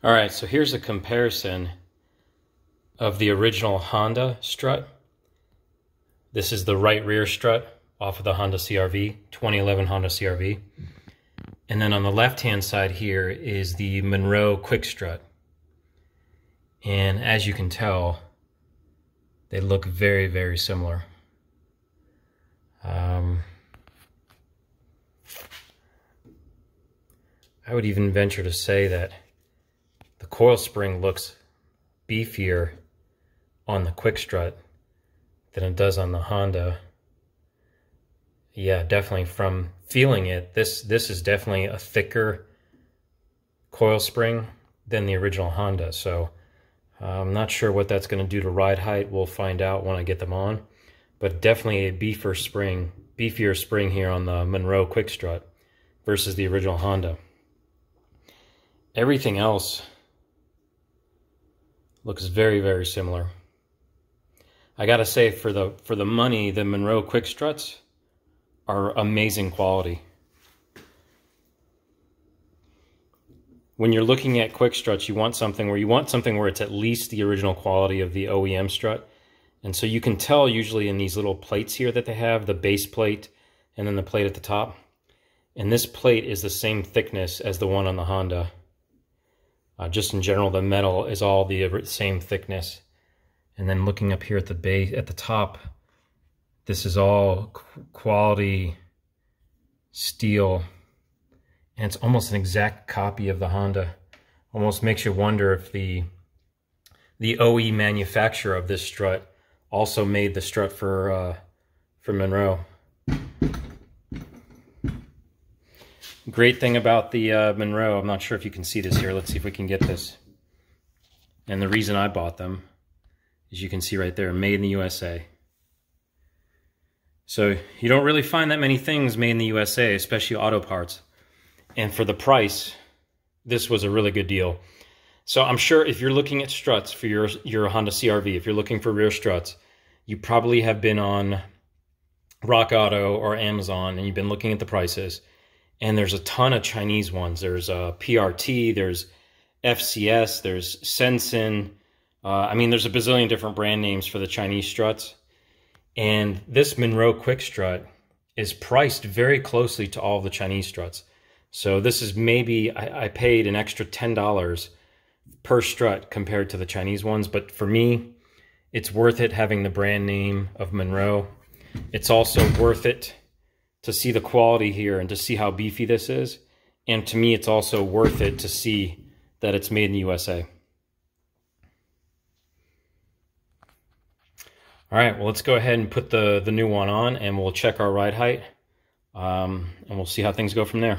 All right, so here's a comparison of the original Honda strut. This is the right rear strut off of the Honda CR-V, 2011 Honda CR-V. And then on the left-hand side here is the Monroe quick strut. And as you can tell, they look very, very similar. I would even venture to say that the coil spring looks beefier on the quick strut than it does on the Honda. Yeah, definitely from feeling it, this is definitely a thicker coil spring than the original Honda. So I'm not sure what that's going to do to ride height. We'll find out when I get them on. But definitely a beefier spring here on the Monroe quick strut versus the original Honda. Everything else looks very, very similar. I gotta say, for the money, the Monroe quick struts are amazing quality. When you're looking at quick struts, you want something where it's at least the original quality of the OEM strut. And so you can tell usually in these little plates here that they have, the base plate and then the plate at the top. And this plate is the same thickness as the one on the Honda. Just in general, the metal is all the same thickness. And then looking up here at the base, at the top, this is all quality steel. And it's almost an exact copy of the Honda. Almost makes you wonder if the OE manufacturer of this strut also made the strut for Monroe. Great thing about the Monroe, I'm not sure if you can see this here. Let's see if we can get this. And the reason I bought them, as you can see right there, made in the USA. So you don't really find that many things made in the USA, especially auto parts. And for the price, this was a really good deal. So I'm sure if you're looking at struts for your Honda CR-V, if you're looking for rear struts, you probably have been on Rock Auto or Amazon and you've been looking at the prices. And there's a ton of Chinese ones. There's PRT, there's FCS, there's Sensen. I mean, there's a bazillion different brand names for the Chinese struts. And this Monroe quick strut is priced very closely to all of the Chinese struts. So this is maybe, I paid an extra $10 per strut compared to the Chinese ones. But for me, it's worth it having the brand name of Monroe. It's also worth it to see the quality here and to see how beefy this is. And to me, it's also worth it to see that it's made in the USA. All right, well, let's go ahead and put the new one on and we'll check our ride height. And we'll see how things go from there.